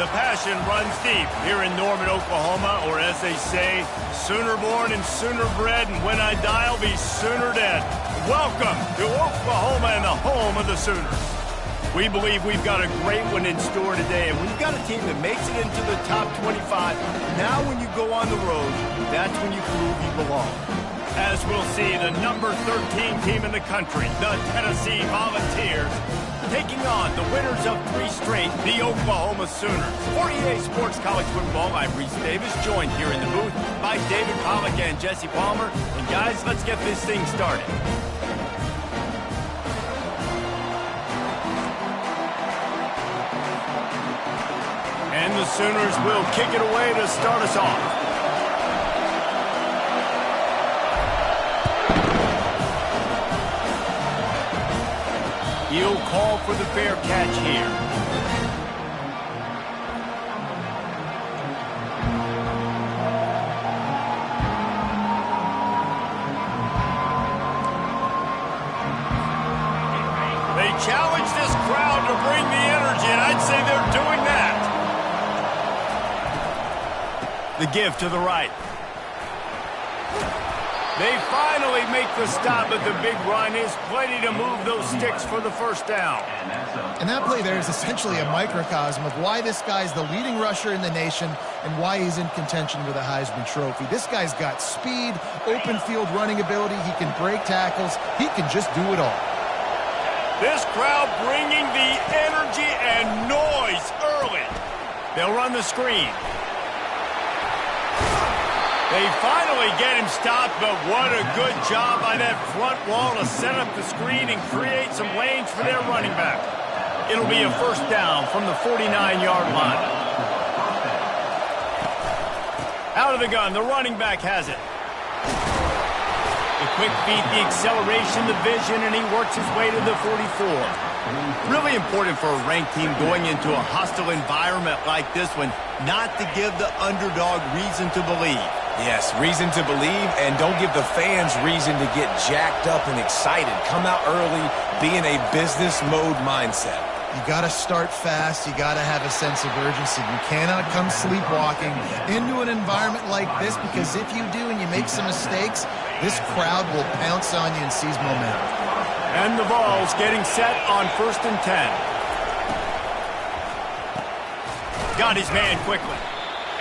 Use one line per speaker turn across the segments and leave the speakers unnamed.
The passion runs deep here in Norman, Oklahoma, or as they say, sooner born and sooner bred, and when I die, I'll be sooner dead. Welcome to Oklahoma and the home of the Sooners. We believe we've got a great one in store today, and when you've got a team that makes it into the top 25, now when you go on the road, that's when you prove you belong. As we'll see, the number 13 team in the country, the Tennessee Volunteers, taking on the winners of 3 straight, the Oklahoma Sooners. For EA Sports College Football, I'm Reese Davis, joined here in the booth by David Pollack and Jesse Palmer. And guys, let's get this thing started. And the Sooners will kick it away to start us off. He'll call for the fair catch here. They challenge this crowd to bring the energy, and I'd say they're doing that. The give to the right. They finally make the stop, but the big run is plenty to move those sticks for the first down.
And that play there is essentially a microcosm of why this guy's the leading rusher in the nation and why he's in contention with a Heisman Trophy. This guy's got speed, open field running ability. He can break tackles. He can just do it all.
This crowd bringing the energy and noise early. They'll run the screen. They finally get him stopped, but what a good job by that front wall to set up the screen and create some lanes for their running back. It'll be a first down from the 49-yard line. Out of the gun, the running back has it. The quick feet, the acceleration, the vision, and he works his way to the 44. Really important for a ranked team going into a hostile environment like this one, not to give the underdog reason to believe.
Yes, reason to believe, and don't give the fans reason to get jacked up and excited. Come out early, be in a business mode mindset.
You got to start fast. You got to have a sense of urgency. You cannot come sleepwalking into an environment like this, because if you do and you make some mistakes, this crowd will pounce on you and seize momentum.
And the ball's getting set on 1st and 10. Got his man quickly.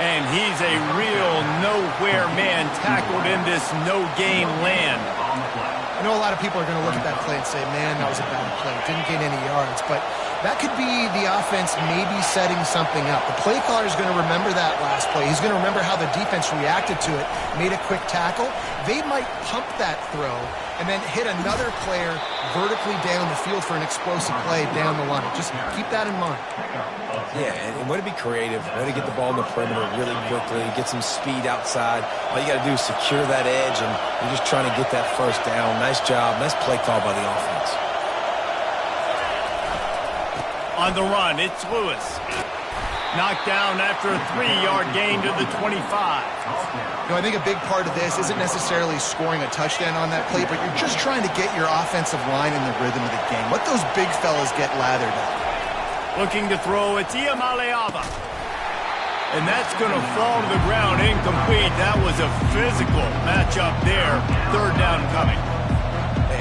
And he's a real nowhere man tackled in this no-gain land.
I know a lot of people are going to look at that play and say, man, that was a bad play. Didn't gain any yards. But that could be the offense maybe setting something up. The play caller is going to remember that last play. He's going to remember how the defense reacted to it, made a quick tackle. They might pump that throw and then hit another player vertically down the field for an explosive play down the line. Just keep that in mind.
Yeah, and way to be creative, way to get the ball in the perimeter really quickly, get some speed outside. All you got to do is secure that edge, and you're just trying to get that first down. Nice job, nice play call by the offense.
On the run, it's Lewis. Knocked down after a 3-yard gain to the 25.
You know, I think a big part of this isn't necessarily scoring a touchdown on that play, but you're just trying to get your offensive line in the rhythm of the game. Let those big fellas get lathered up.
Looking to throw, it's Iamaleava. And that's going to fall to the ground incomplete. That was a physical matchup there. 3rd down coming.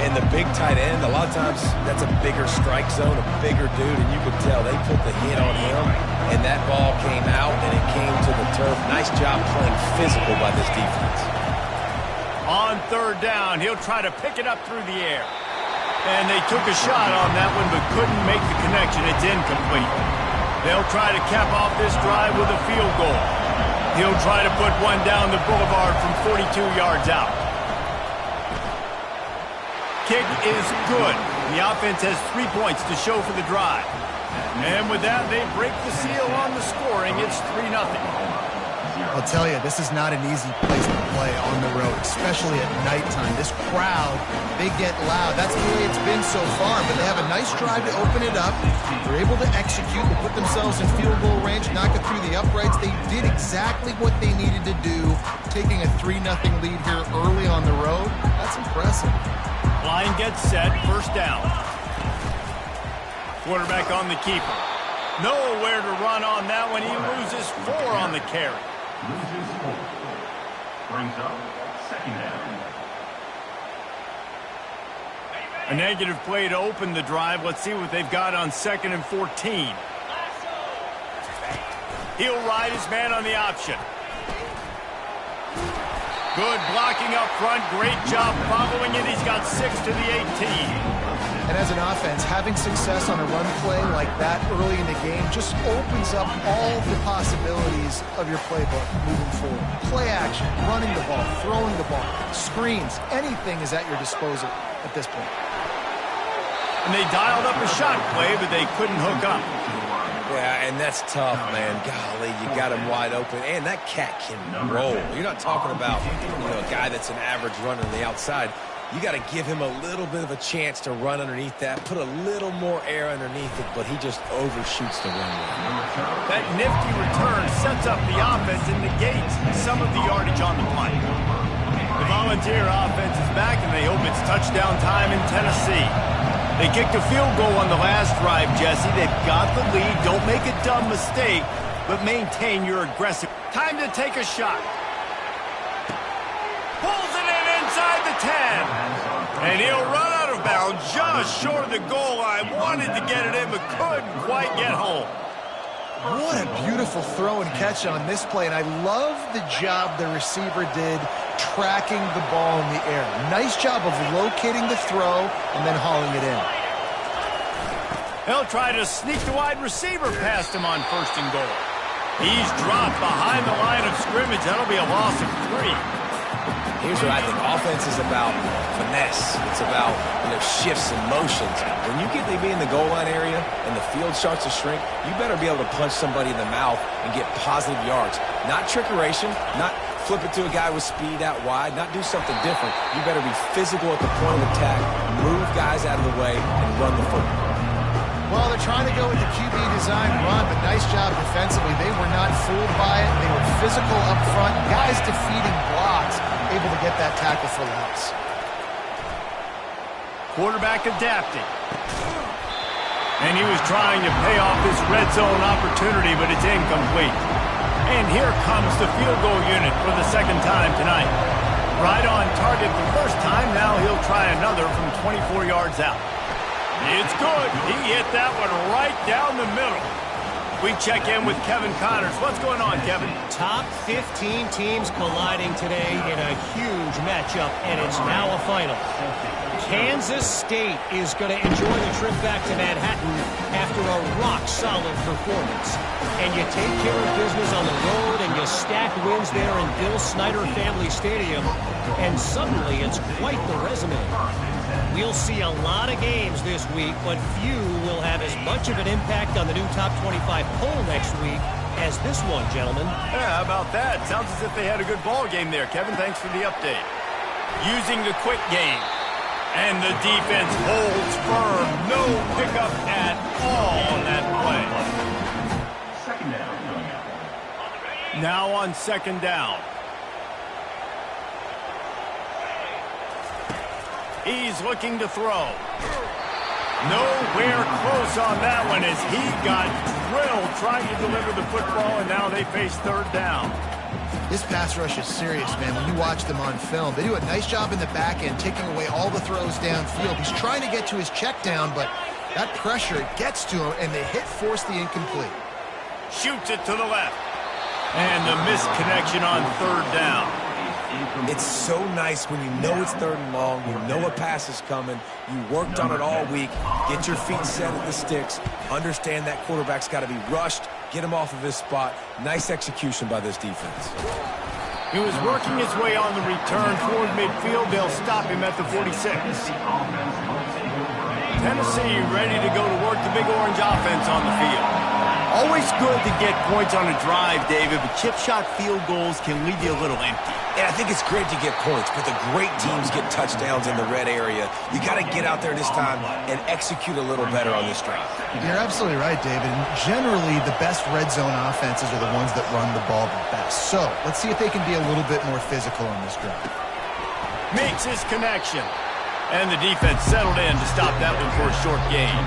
And the big tight end, a lot of times that's a bigger strike zone, a bigger dude, and you could tell they put the hit on him, and that ball came out, and it came to the turf. Nice job playing physical by this defense.
On 3rd down, he'll try to pick it up through the air. And they took a shot on that one, but couldn't make the connection. It's incomplete. They'll try to cap off this drive with a field goal. He'll try to put one down the boulevard from 42 yards out. Kick is good. The offense has 3 points to show for the drive. And with that, they break the seal on the scoring. It's 3-0.
I'll tell you, this is not an easy place to play on the road, especially at nighttime. This crowd, they get loud. That's the way it's been so far, but they have a nice drive to open it up. They're able to execute, they put themselves in field goal range, knock it through the uprights. They did exactly what they needed to do, taking a 3-0 lead here early on the road. That's impressive.
Line gets set, 1st down. Quarterback on the keeper. Nowhere to run on that one. He loses 4 on the carry.
Loses 4. Brings up second down.
A negative play to open the drive. Let's see what they've got on 2nd and 14. He'll ride his man on the option. Good blocking up front. Great job following it. He's got 6 to the 18.
And as an offense, having success on a run play like that early in the game just opens up all the possibilities of your playbook moving forward. Play action, running the ball, throwing the ball, screens, anything is at your disposal at this point.
And they dialed up a shot play, but they couldn't hook up.
Yeah, and that's tough, man. Golly, you got him wide open. And that cat can roll. You're not talking about, a guy that's an average runner on the outside. You got to give him a little bit of a chance to run underneath that, put a little more air underneath it, but he just overshoots the runway.
That nifty return sets up the offense and negates some of the yardage on the play. The Volunteer offense is back, and they hope it's touchdown time in Tennessee. They kicked a field goal on the last drive, Jesse. They've got the lead. Don't make a dumb mistake, but maintain your aggressive. Time to take a shot. Pulls it in inside the 10. And he'll run out of bounds just short of the goal line. Wanted to get it in, but couldn't quite get home.
What a beautiful throw and catch on this play, and I love the job the receiver did tracking the ball in the air. Nice job of locating the throw and then hauling it in.
He'll try to sneak the wide receiver past him on 1st and goal. He's dropped behind the line of scrimmage. That'll be a loss of 3.
Here's what I think. Offense is about finesse. It's about, shifts and motions. When you get to be in the goal line area and the field starts to shrink, you better be able to punch somebody in the mouth and get positive yards. Not trickeration, not flip it to a guy with speed out wide, not do something different. You better be physical at the point of attack, move guys out of the way, and run the football.
Well, they're trying to go with the QB design run, but nice job defensively. They were not fooled by it. They were physical up front. Guys defeating blocks, able to get that tackle for loss.
Quarterback adapting. And he was trying to pay off this red zone opportunity, but it's incomplete. And here comes the field goal unit for the 2nd time tonight. Right on target the first time. Now he'll try another from 24 yards out. It's good. He hit that one right down the middle. We check in with Kevin Connors. What's going on, Kevin?
Top 15 teams colliding today in a huge matchup, and it's now a final. Kansas State is going to enjoy the trip back to Manhattan after a rock-solid performance. And you take care of business on the road, and you stack wins there in Bill Snyder Family Stadium, and suddenly it's quite the resume. We'll see a lot of games this week, but few will have as much of an impact on the new Top 25 poll next week as this one, gentlemen.
Yeah, how about that? Sounds as if they had a good ball game there, Kevin. Thanks for the update. Using the quick game. And the defense holds firm. No pickup at all on that play.
Second down.
Now on 2nd down. He's looking to throw. Nowhere close on that one as he got drilled trying to deliver the football, and now they face 3rd down.
This pass rush is serious, man. When you watch them on film, they do a nice job in the back end, taking away all the throws downfield. He's trying to get to his check down, but that pressure gets to him, and the hit forced the incomplete.
Shoots it to the left. And the misconnection on 3rd down.
It's so nice when you know it's 3rd and long, you know a pass is coming, you worked on it all week, get your feet set at the sticks, understand that quarterback's got to be rushed, get him off of his spot. Nice execution by this defense.
He was working his way on the return toward midfield. They'll stop him at the 46. Tennessee ready to go to work the Big Orange offense on the field. Always good to get points on a drive, David, but chip shot field goals can leave you a little empty.
And I think it's great to get points, but the great teams get touchdowns in the red area. You got to get out there this time and execute a little better on this drive.
You're absolutely right, David. And generally, the best red zone offenses are the ones that run the ball the best. So let's see if they can be a little bit more physical on this drive.
Makes his connection. And the defense settled in to stop that one for a short gain.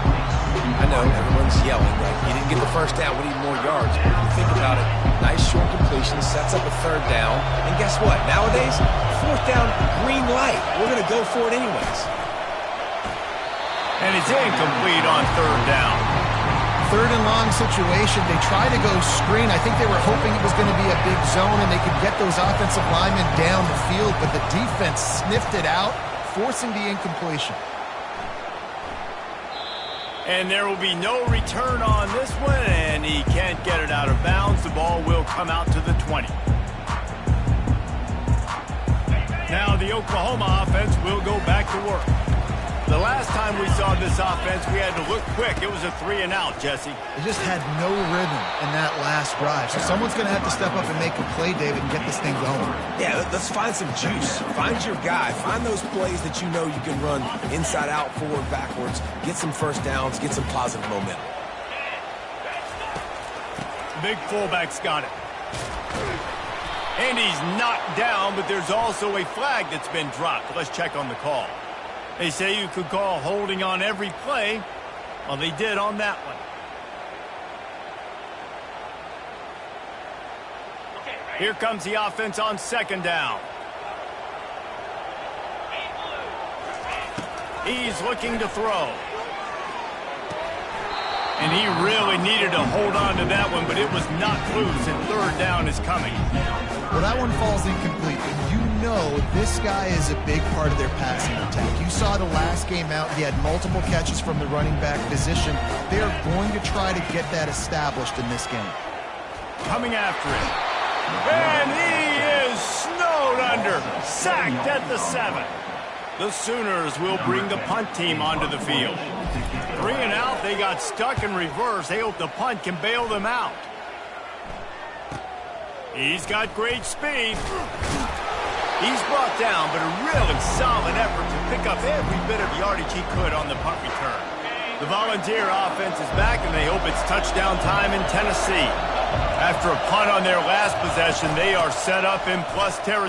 I know everyone's yelling, like, you didn't get the first down, we need more yards. But if you think about it, nice short completion, sets up a third down. And guess what? Nowadays, fourth down, green light. We're going to go for it anyways.
And it's incomplete on third down.
Third and long situation. They tried to go screen. I think they were hoping it was going to be a big zone and they could get those offensive linemen down the field, but the defense sniffed it out, forcing the incompletion.
And there will be no return on this one, and he can't get it out of bounds. The ball will come out to the 20. Now the Oklahoma offense will go back to work. The last time we saw this offense, we had to look quick. It was a 3-and-out, Jesse.
They just had no rhythm in that last drive. So someone's going to have to step up and make a play, David, and get this thing going.
Yeah, let's find some juice. Find your guy. Find those plays that you know you can run inside out, forward, backwards. Get some first downs. Get some positive momentum.
Big fullback's got it. And he's knocked down, but there's also a flag that's been dropped. Let's check on the call. They say you could call holding on every play. Well, they did on that one. Here comes the offense on second down. He's looking to throw. And he really needed to hold on to that one, but it was knocked loose, and third down is coming.
Well, that one falls incomplete, and you know this guy is a big part of their passing attack. You saw the last game out, he had multiple catches from the running back position. They're going to try to get that established in this game.
Coming after it. And he is snowed under, sacked at the 7. The Sooners will bring the punt team onto the field. 3-and-out, they got stuck in reverse. They hope the punt can bail them out. He's got great speed. He's brought down, but a really solid effort to pick up every bit of yardage he could on the punt return. The Volunteer offense is back, and they hope it's touchdown time in Tennessee. After a punt on their last possession, they are set up in plus territory.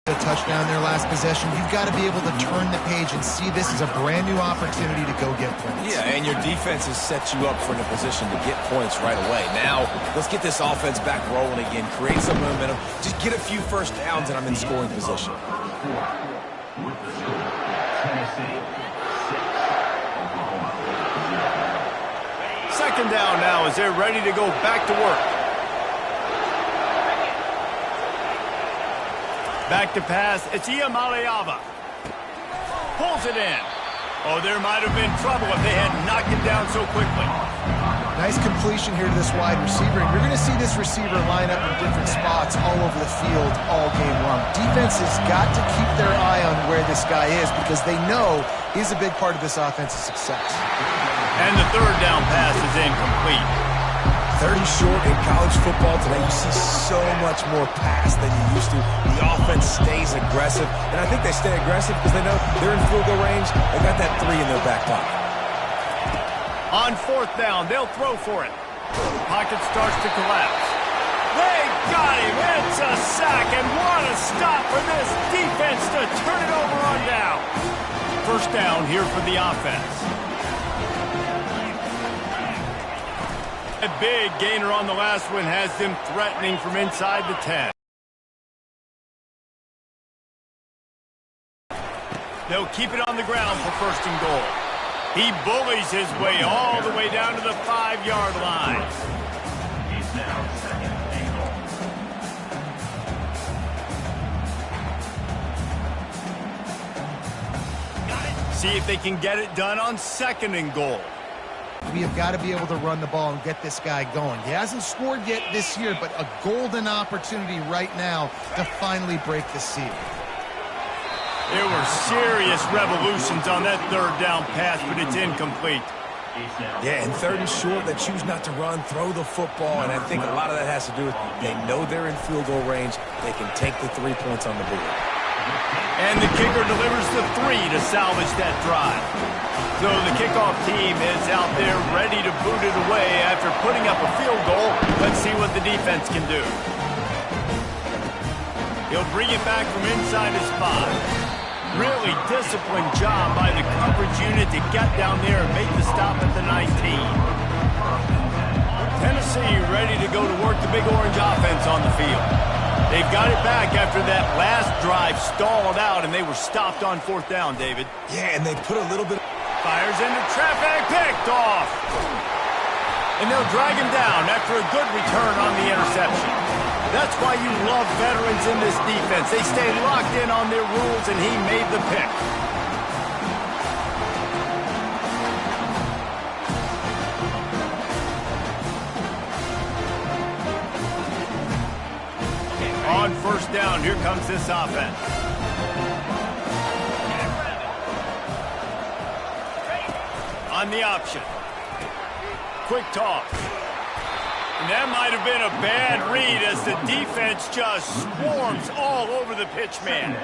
A touchdown their last possession. You've got to be able to turn the page and see this as a brand new opportunity to go get points.
Yeah, and your defense has set you up for a position to get points right away. Now, let's get this offense back rolling again, create some momentum, just get a few first downs, and I'm in scoring position.
With the score, Tennessee 6, Oklahoma 0.
Second down now as they're ready to go back to work. Back to pass. It's Iamaleava. Pulls it in. Oh, there might have been trouble if they had knocked it down so quickly.
Nice completion here to this wide receiver. And you're going to see this receiver line up in different spots all over the field all game long. Defense has got to keep their eye on where this guy is because they know he's a big part of this offense's success.
And the third down pass is incomplete.
30 short in college football today. You see so much more pass than you used to. The offense stays aggressive, and I think they stay aggressive because they know they're in field goal range. They got that 3 in their back pocket.
On fourth down, they'll throw for it. Pocket starts to collapse. They got him. It's a sack, and what a stop for this defense to turn it over on down. First down here for the offense. A big gainer on the last one has them threatening from inside the 10. They'll keep it on the ground for first and goal. He bullies his way all the way down to the 5-yard line.
He's now second and goal.
See if they can get it done on second and goal.
We have got to be able to run the ball and get this guy going. He hasn't scored yet this year, but a golden opportunity right now to finally break the seal.
There were serious revolutions on that third down pass, but it's incomplete.
Yeah, and third and short, they choose not to run, throw the football, and I think a lot of that has to do with they know they're in field goal range. They can take the 3 points on the board.
And the kicker delivers the 3 to salvage that drive. So the kickoff team is out there ready to boot it away after putting up a field goal. Let's see what the defense can do. He'll bring it back from inside his 5. Really disciplined job by the coverage unit to get down there and make the stop at the 19. Tennessee ready to go to work the Big Orange offense on the field. They've got it back after that last drive stalled out, and they were stopped on 4th down, David.
Yeah, and they put a little bit...
Fires into traffic, picked off. And they'll drag him down after a good return on the interception. That's why you love veterans in this defense. They stay locked in on their rules, and he made the pick. On 1st down, here comes this offense. On the option. Quick toss. And that might have been a bad read as the defense just swarms all over the pitch man.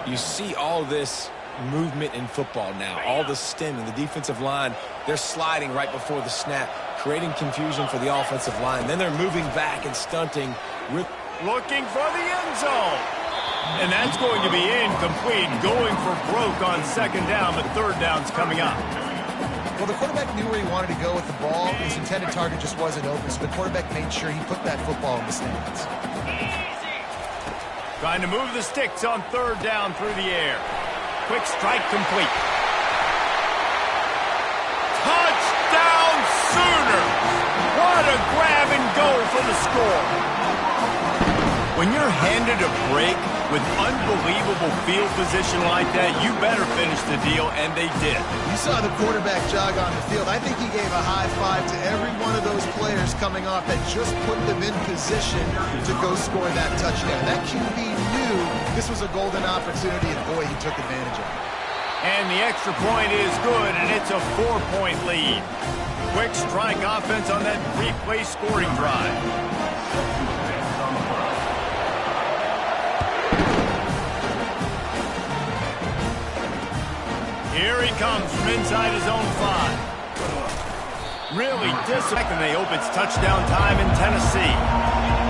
You see all this movement in football now, all the stemming, the defensive line, they're sliding right before the snap, creating confusion for the offensive line. Then they're moving back and stunting.
Looking for the end zone. And that's going to be incomplete, going for broke on 2nd down, but 3rd down's coming up.
Well, the quarterback knew where he wanted to go with the ball. His intended target just wasn't open, so the quarterback made sure he put that football in the stands.
Trying to move the sticks on 3rd down through the air. Quick strike complete. Touchdown Sooners! What a grab and go for the score. When you're handed a break with unbelievable field position like that, you better finish the deal, and they did.
You saw the quarterback jog on the field. I think he gave a high five to every one of those players coming off that just put them in position to go score that touchdown. That QB knew this was a golden opportunity, and boy, he took advantage of it.
And the extra point is good, and it's a 4-point lead. Quick strike offense on that 3-play scoring drive. Here he comes from inside his own 5. Really disappointing. They hope it's touchdown time in Tennessee.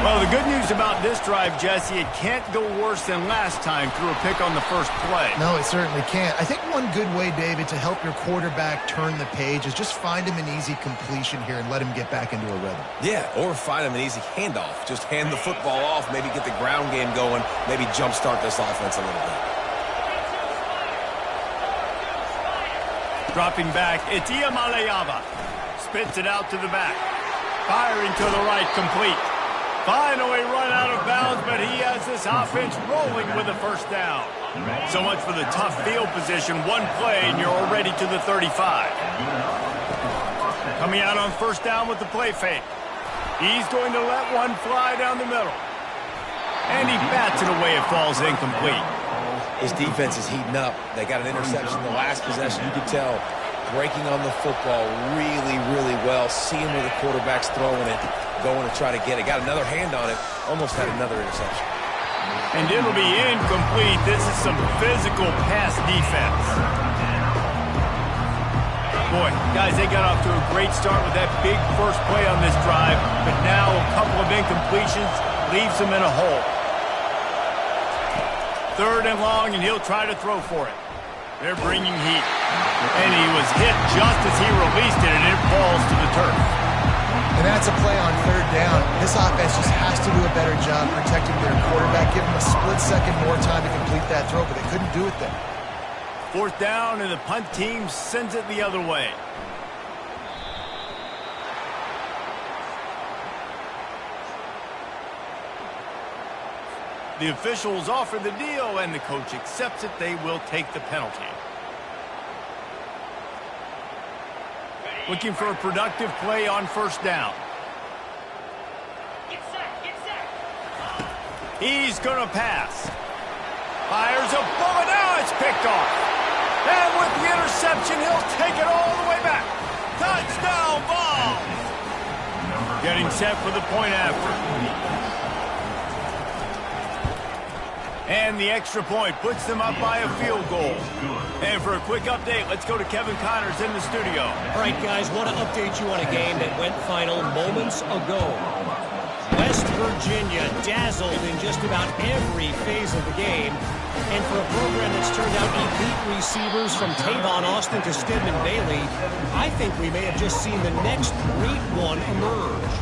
Well, the good news about this drive, Jesse, it can't go worse than last time through a pick on the first play.
No, it certainly can't. I think one good way, David, to help your quarterback turn the page is just find him an easy completion here and let him get back into a rhythm.
Yeah, or find him an easy handoff. Just hand the football off, maybe get the ground game going, maybe jumpstart this offense a little bit.
Dropping back, it's Iamaleava. Spits it out to the back. Firing to the right, complete. Finally run out of bounds, but he has this offense rolling with a 1st down. So much for the tough field position. One play, and you're already to the 35. Coming out on 1st down with the play fake. He's going to let one fly down the middle. And he bats it away. It falls incomplete.
His defense is heating up. They got an interception the last possession. You could tell breaking on the football really, really well. Seeing where the quarterback's throwing it, going to try to get it. Got another hand on it. Almost had another interception.
And it'll be incomplete. This is some physical pass defense. Boy, guys, they got off to a great start with that big first play on this drive, but now a couple of incompletions leaves them in a hole. 3rd and long, and he'll try to throw for it. They're bringing heat. And he was hit just as he released it, and it falls to the turf.
And that's a play on 3rd down. This offense just has to do a better job protecting their quarterback. Give him a split second more time to complete that throw, but they couldn't do it there.
4th down, and the punt team sends it the other way. The officials offer the deal, and the coach accepts it. They will take the penalty. Looking for a productive play on 1st down. He's going to pass. Fires a bullet. Now it's picked off. And with the interception, he'll take it all the way back. Touchdown ball. Getting set for the point after. And the extra point puts them up by a field goal. And for a quick update, let's go to Kevin Connors in the studio.
All right, guys, want to update you on a game that went final moments ago. West Virginia dazzled in just about every phase of the game. And for a program that's turned out elite receivers from Tavon Austin to Stedman Bailey, I think we may have just seen the next great one emerge.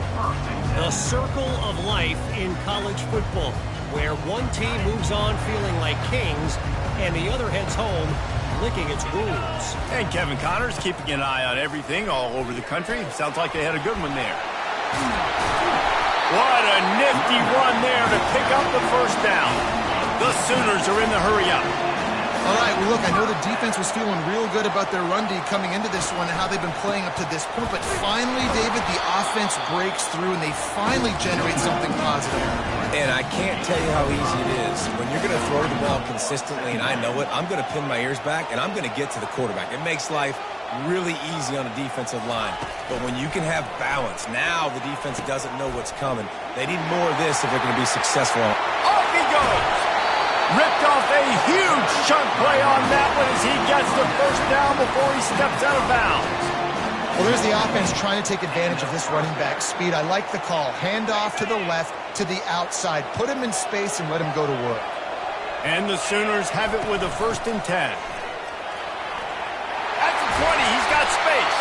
The circle of life in college football, where one team moves on feeling like kings and the other heads home licking its wounds.
And Kevin Connors keeping an eye on everything all over the country. Sounds like they had a good one there. What a nifty run there to pick up the first down. The Sooners are in the hurry-up.
All right, well, look, I know the defense was feeling real good about their run D coming into this one and how they've been playing up to this point, but finally, David, the offense breaks through and they finally generate something positive.
And I can't tell you how easy it is. When you're going to throw the ball consistently, and I know it, I'm going to pin my ears back, and I'm going to get to the quarterback. It makes life really easy on a defensive line. But when you can have balance, now the defense doesn't know what's coming. They need more of this if they're going to be successful.
Off he goes! Ripped off a huge chunk play on that one as he gets the first down before he steps out of bounds.
Well, there's the offense trying to take advantage of this running back speed. I like the call. Hand off to the left, to the outside. Put him in space and let him go to work.
And the Sooners have it with a 1st and 10. At the 20, he's got space.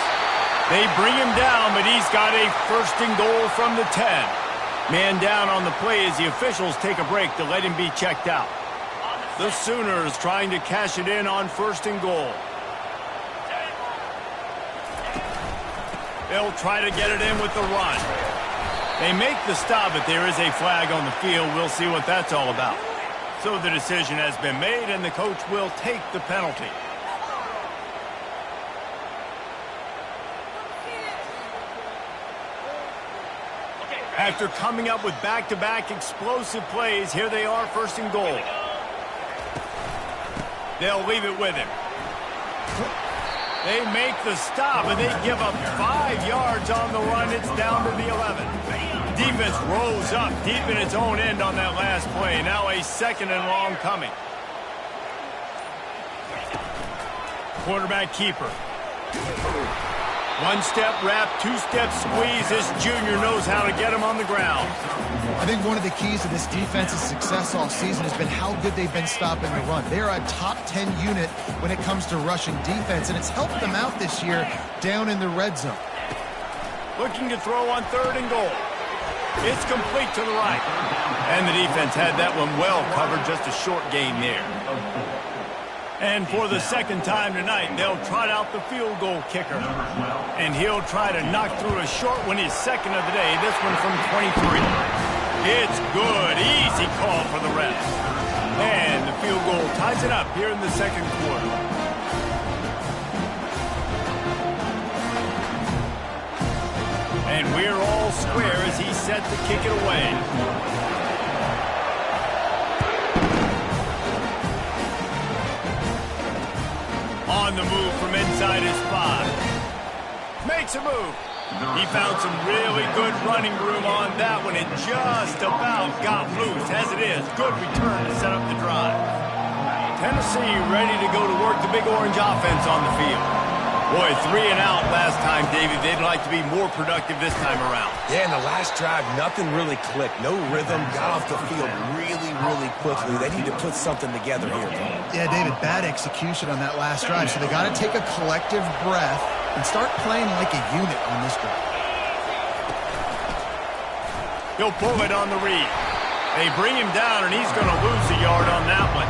They bring him down, but he's got a 1st and goal from the 10. Man down on the play as the officials take a break to let him be checked out. The Sooners trying to cash it in on 1st and goal. They'll try to get it in with the run. They make the stop, but there is a flag on the field. We'll see what that's all about. So the decision has been made, and the coach will take the penalty. After coming up with back-to-back explosive plays, here they are, 1st and goal. They'll leave it with him. They make the stop, and they give up 5 yards on the run. It's down to the 11. Defense rolls up deep in its own end on that last play. Now a 2nd and long coming. Quarterback keeper. 1-step wrap, 2-step squeeze. This junior knows how to get him on the ground.
I think one of the keys to this defense's success all season has been how good they've been stopping the run. They're a top 10 unit when it comes to rushing defense, and it's helped them out this year down in the red zone.
Looking to throw on 3rd and goal. It's complete to the right. And the defense had that one well covered, just a short gain there. And for the 2nd time tonight, they'll trot out the field goal kicker. And he'll try to knock through a short one, his 2nd of the day, this one from 23. It's good. Easy call for the refs. And the field goal ties it up here in the 2nd quarter. And we're all square as he's set to kick it away. On the move from inside his 5. Makes a move. He found some really good running room on that one and just about got loose. As it is, good return to set up the drive. Tennessee ready to go to work the Big Orange offense on the field. Boy, 3 and out last time, David. They'd like to be more productive this time around.
Yeah, in the last drive, nothing really clicked. No rhythm. Got off the field really quickly. They need to put something together here.
Yeah, David, bad execution on that last drive. So they got to take a collective breath and start playing like a unit on this drive.
He'll pull it on the read. They bring him down, and he's going to lose a yard on that one.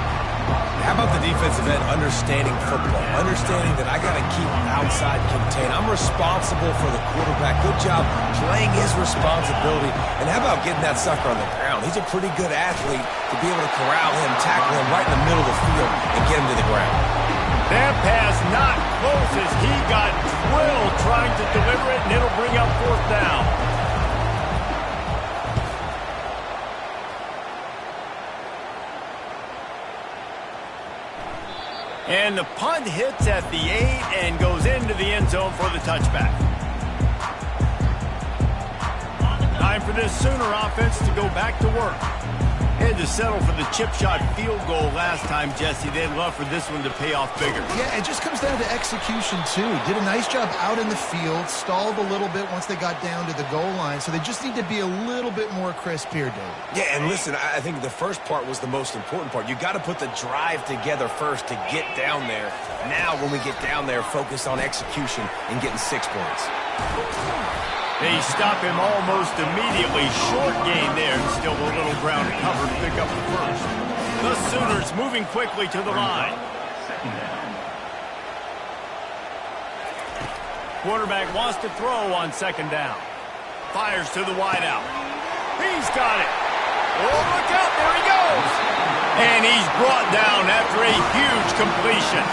How about the defensive end understanding football? Understanding that I got to keep outside contained. I'm responsible for the quarterback. Good job playing his responsibility. And how about getting that sucker on the ground? He's a pretty good athlete to be able to corral him, tackle him right in the middle of the field, and get him to the ground.
That pass not close as he got drilled trying to deliver it, and it'll bring up 4th down. And the punt hits at the 8 and goes into the end zone for the touchback. Time for this Sooner offense to go back to work. Had to settle for the chip shot field goal last time, Jesse. They'd love for this one to pay off bigger.
Yeah, it just comes down to execution, too. Did a nice job out in the field, stalled a little bit once they got down to the goal line, so they just need to be a little bit more crisp here, Dave.
Yeah, and listen, I think the first part was the most important part. You got to put the drive together first to get down there. Now, when we get down there, focus on execution and getting 6 points.
They stop him almost immediately. Short gain there, and still a little ground cover to pick up the first. The Sooners moving quickly to the line. Quarterback wants to throw on second down. Fires to the wideout. He's got it. Oh, look out, there he goes. And he's brought down after a huge completion.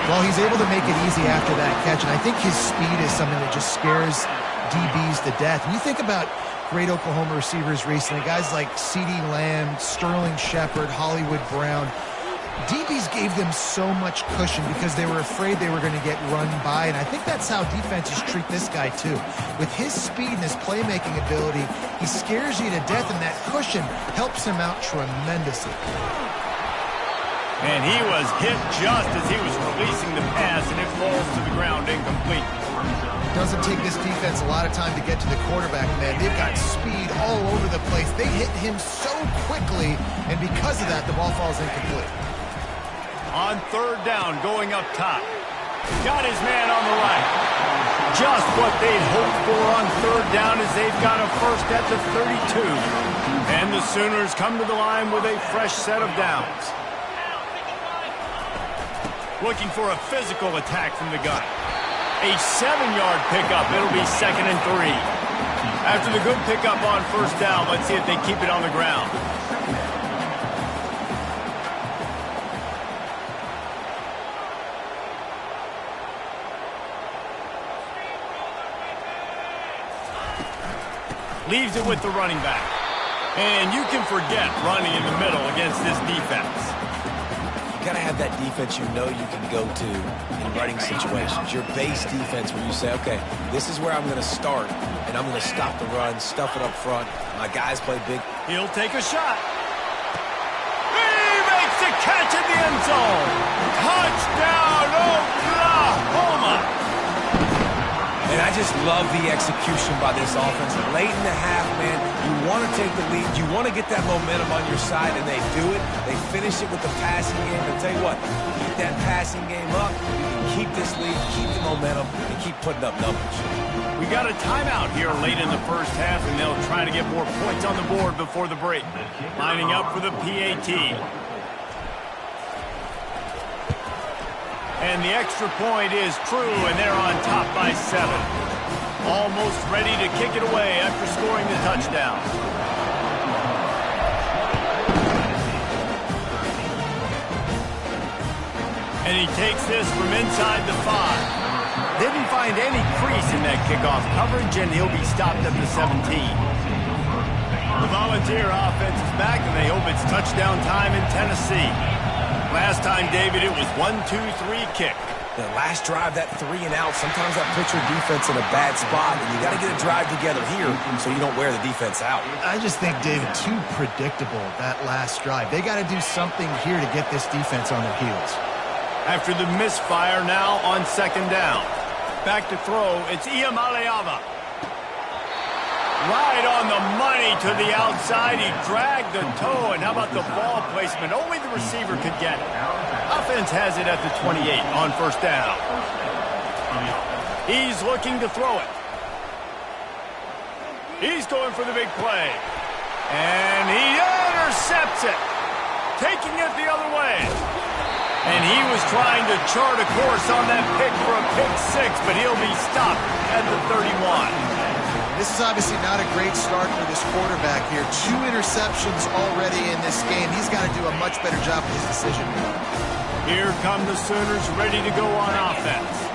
Well, he's able to make it easy after that catch, and I think his speed is something that just scares DBs to death. And you think about great Oklahoma receivers recently, guys like CeeDee Lamb, Sterling Shepard, Hollywood Brown. DBs gave them so much cushion because they were afraid they were going to get run by, and I think that's how defenses treat this guy too. With his speed and his playmaking ability, he scares you to death, and that cushion helps him out tremendously.
And he was hit just as he was releasing the pass, and it falls to the ground incomplete.
Doesn't take this defense a lot of time to get to the quarterback, man. They've got speed all over the place. They hit him so quickly, and because of that, the ball falls incomplete.
On third down, going up top. Got his man on the right. Just what they'd hoped for on third down as they've got a first at the 32. And the Sooners come to the line with a fresh set of downs. Looking for a physical attack from the gun. A 7-yard pickup. It'll be 2nd and 3. After the good pickup on first down, let's see if they keep it on the ground. Leaves it with the running back. And you can forget running in the middle against this defense.
You got to have that defense you know you can go to in running situations. Your base defense where you say, okay, this is where I'm going to start, and I'm going to stop the run, stuff it up front. My guys play big.
He'll take a shot. He makes a catch in the end zone. Touchdown, Oklahoma.
And I just love the execution by this offense. Late in the half, man, you want to take the lead. You want to get that momentum on your side, and they do it. They finish it with the passing game. I'll tell you what, keep that passing game up. You can keep this lead, keep the momentum, and keep putting up numbers.
We got a timeout here late in the first half, and they'll try to get more points on the board before the break. Lining up for the PAT. And the extra point is true, and they're on top by 7. Almost ready to kick it away after scoring the touchdown. And he takes this from inside the 5. Didn't find any crease in that kickoff coverage, and he'll be stopped at the 17. The Volunteer offense is back, and they hope it's touchdown time in Tennessee. Last time, David, it was 1-2-3 kick.
The last drive, that 3 and out, sometimes that puts your defense in a bad spot, and you got to get a drive together here so you don't wear the defense out.
I just think, David, too predictable, that last drive. They got to do something here to get this defense on their heels.
After the misfire, now on second down. Back to throw, it's Iamaleava. Right on the money to the outside. He dragged the toe, and how about the ball placement? Only the receiver could get it. Offense has it at the 28 on first down. He's looking to throw it. He's going for the big play. And he intercepts it. Taking it the other way. And he was trying to chart a course on that pick for a pick 6, but he'll be stopped at the 31.
This is obviously not a great start for this quarterback here. 2 interceptions already in this game. He's got to do a much better job with his decision.
Here come the Sooners ready to go on offense.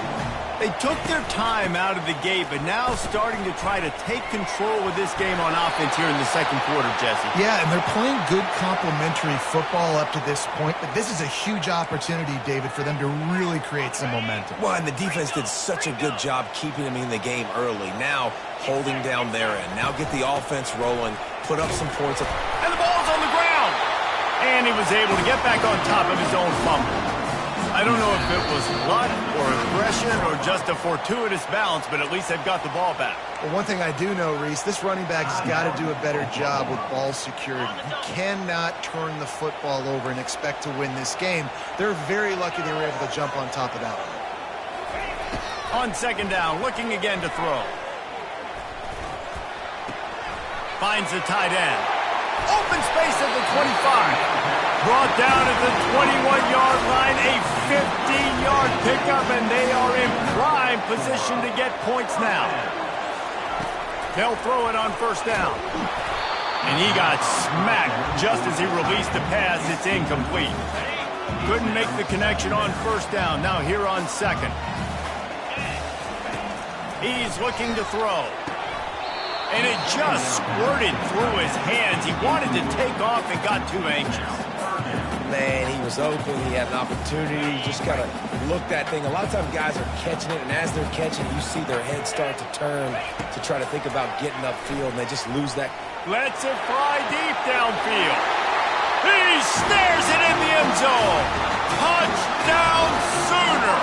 They took their time out of the gate, but now starting to try to take control of this game on offense here in the second quarter, Jesse.
Yeah, and they're playing good complementary football up to this point, but this is a huge opportunity, David, for them to really create some momentum.
Well, and the defense did such a good job keeping them in the game early. Now, holding down their end. Now get the offense rolling, put up some points.
And the ball's on the ground. And he was able to get back on top of his own fumble. I don't know if it was luck or aggression or just a fortuitous bounce, but at least they've got the ball back.
Well, one thing I do know, Reese, this running back has got to do a better job with ball security. He cannot turn the football over and expect to win this game. They're very lucky they were able to jump on top of that one.
On second down, looking again to throw. Finds the tight end. Open space at the 25. Brought down at the 21-yard line, a 50-yard pickup, and they are in prime position to get points now. They'll throw it on first down. And he got smacked just as he released the pass. It's incomplete. Couldn't make the connection on first down. Now here on second. He's looking to throw. And it just squirted through his hands. He wanted to take off and got too anxious.
Man, he was open. He had an opportunity. You just got to look that thing. A lot of times guys are catching it, and as they're catching, you see their heads start to turn to try to think about getting upfield, and they just lose that.
Lets it fly deep downfield. He snares it in the end zone. Touchdown Sooner!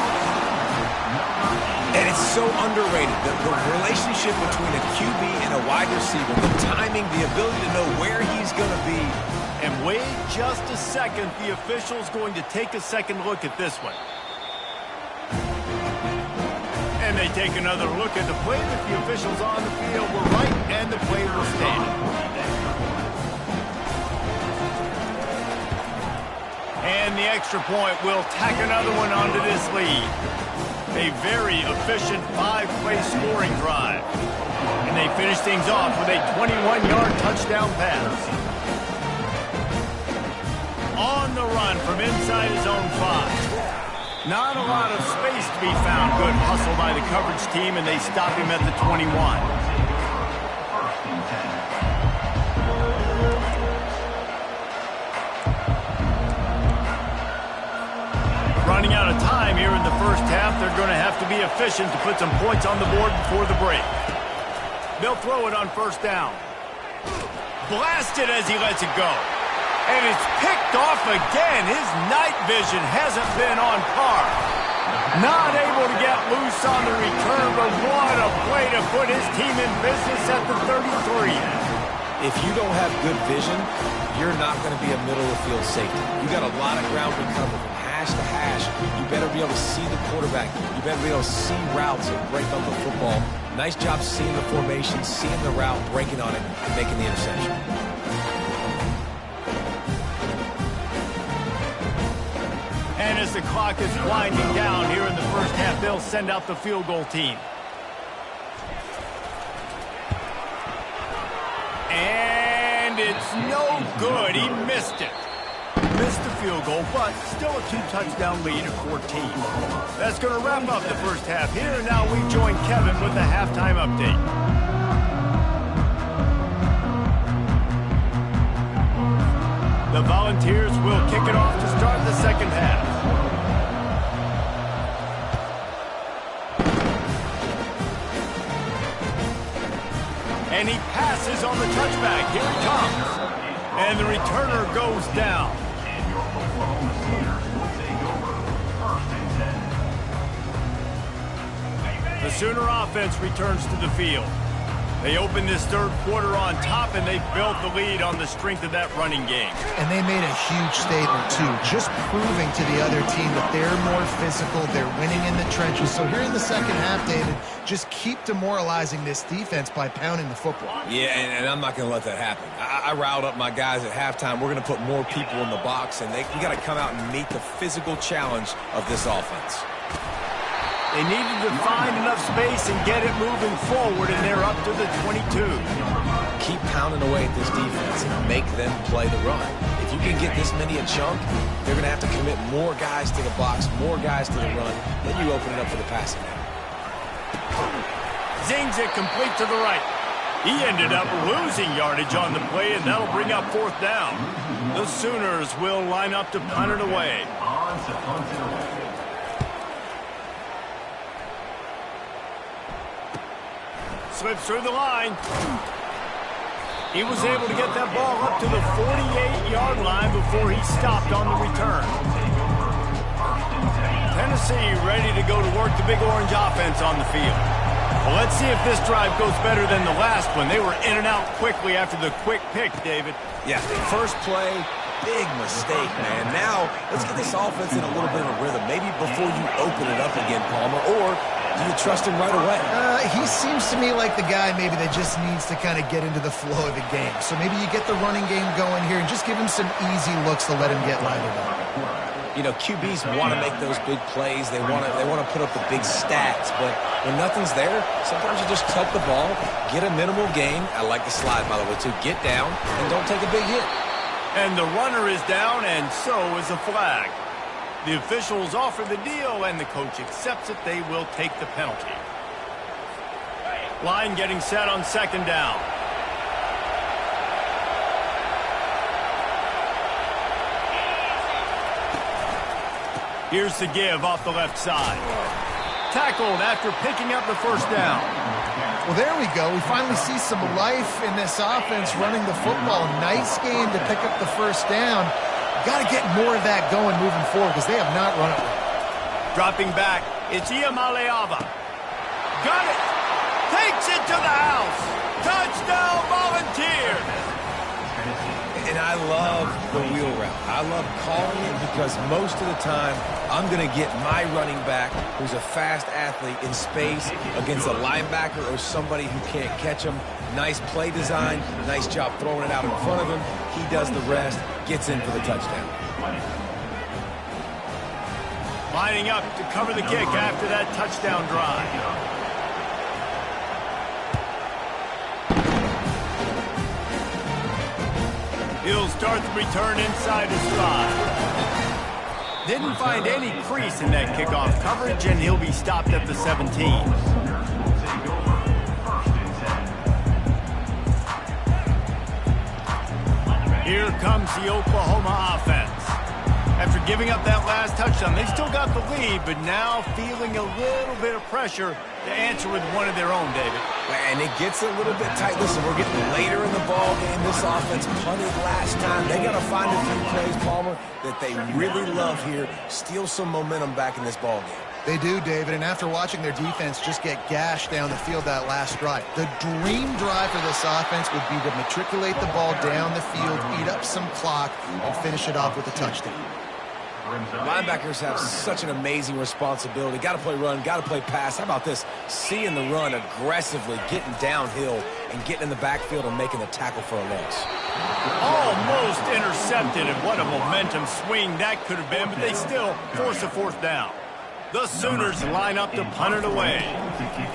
And it's so underrated. The relationship between a QB and a wide receiver, the timing, the ability to know where he's going to be.
And wait just a second. The official's going to take a second look at this one. And they take another look at the play that the officials on the field were right, and the play will stand. And the extra point will tack another one onto this lead. A very efficient 5-play scoring drive. And they finish things off with a 21-yard touchdown pass. On the run from inside his own 5. Not a lot of space to be found. Good hustle by the coverage team, and they stop him at the 21. Running out of time here in the first half. They're going to have to be efficient to put some points on the board before the break. They'll throw it on first down. Blasted as he lets it go. And it's picked off again. His night vision hasn't been on par. Not able to get loose on the return, but what a play to put his team in business at the 33.
If you don't have good vision, you're not going to be a middle-of-the-field safety. You got a lot of ground to cover from hash to hash. You better be able to see the quarterback. You better be able to see routes and break on the football. Nice job seeing the formation, seeing the route, breaking on it, and making the interception.
And as the clock is winding down here in the first half, they'll send out the field goal team. And it's no good. He missed it. Missed the field goal, but still a 2-touchdown lead at 14. That's going to wrap up the first half here. And now we join Kevin with the halftime update. The Volunteers will kick it off to start the second half. And he passes on the touchback. Here he comes. And the returner goes down. The Sooner offense returns to the field. They opened this third quarter on top, and they built the lead on the strength of that running game.
And they made a huge statement, too, just proving to the other team that they're more physical, they're winning in the trenches. So here in the second half, David, just keep demoralizing this defense by pounding the football.
Yeah, and I'm not going to let that happen. I riled up my guys at halftime. We're going to put more people in the box, and we got to come out and meet the physical challenge of this offense.
They needed to find enough space and get it moving forward, and they're up to the 22.
Keep pounding away at this defense and make them play the run. If you can get this many a chunk, they're going to have to commit more guys to the box, more guys to the run. Then you open it up for the passing game.
Zings it complete to the right. He ended up losing yardage on the play, and that'll bring up fourth down. The Sooners will line up to punt it away. Slips through the line. He was able to get that ball up to the 48-yard line before he stopped on the return. Tennessee ready to go to work the Big Orange offense on the field. Well, let's see if this drive goes better than the last one. They were in and out quickly after the quick pick, David.
Yeah, first play, big mistake, man. Now, let's get this offense in a little bit of a rhythm. Maybe before you open it up again, Palmer, or do you trust him right away?
He seems to me like the guy maybe that just needs to kind of get into the flow of the game. So maybe you get the running game going here and just give him some easy looks to let him get lighted up.
You know, QBs want to make those big plays. They want to put up the big stats. But when nothing's there, sometimes you just tuck the ball, get a minimal gain. I like the slide, by the way, too. Get down and don't take a big hit.
And the runner is down, and so is a flag. The officials offer the deal, and the coach accepts it. They will take the penalty. Line getting set on second down. Here's the give off the left side. Tackled after picking up the first down.
Well, there we go. We finally see some life in this offense running the football. Nice game to pick up the first down. Got to get more of that going moving forward because they have not run it well.
Dropping back, it's Iamaleava. Got it! Takes it to the house! Touchdown, Volunteers!
And I love the wheel route. I love calling it because most of the time, I'm going to get my running back, who's a fast athlete, in space against a linebacker or somebody who can't catch him. Nice play design, nice job throwing it out in front of him. He does the rest, gets in for the touchdown.
Lining up to cover the kick after that touchdown drive. He'll start the return inside his 5. Didn't find any crease in that kickoff coverage, and he'll be stopped at the 17. Here comes the Oklahoma offense. After giving up that last touchdown, they've still got the lead, but now feeling a little bit of pressure to answer with one of their own, David.
And it gets a little bit tight. Listen, we're getting later in the ball game. This offense punted last time. They got to find a few plays, Palmer, that they really love here. Steal some momentum back in this ball game.
They do, David, and after watching their defense just get gashed down the field that last drive, the dream drive for this offense would be to matriculate the ball down the field, eat up some clock, and finish it off with a touchdown.
Linebackers have such an amazing responsibility. Got to play run, got to play pass. How about this? Seeing the run aggressively, getting downhill, and getting in the backfield and making the tackle for a loss.
Almost intercepted, and what a momentum swing that could have been, but they still force a fourth down. The Sooners line up to punt it away.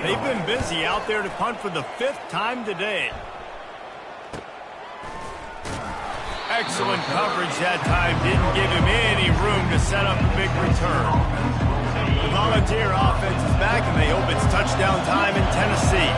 They've been busy out there to punt for the 5th time today. Excellent coverage that time. Didn't give him any room to set up a big return. The Volunteer offense is back, and they hope it's touchdown time in Tennessee.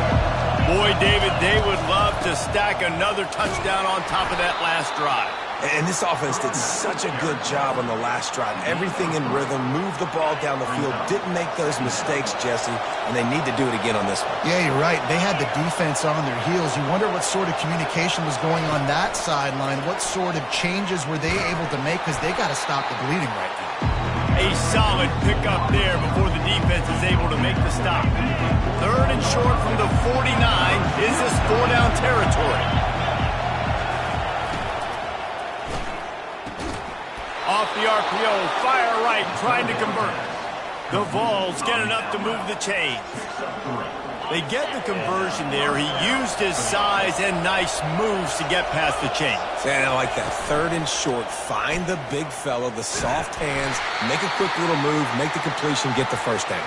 Boy, David, they would love to stack another touchdown on top of that last drive.
And this offense did such a good job on the last drive. Everything in rhythm, moved the ball down the field, didn't make those mistakes, Jesse, and they need to do it again on this one.
Yeah, you're right. They had the defense on their heels. You wonder what sort of communication was going on that sideline. What sort of changes were they able to make? Because they got to stop the bleeding right now.
A solid pickup there before the defense is able to make the stop. 3rd and short from the 49. Is this 4-down territory? Off the RPO, fire right, trying to convert. The Vols get enough to move the chains. They get the conversion there. He used his size and nice moves to get past the chains.
And I like that. 3rd and short, find the big fella, the soft hands, make a quick little move, make the completion, get the first down.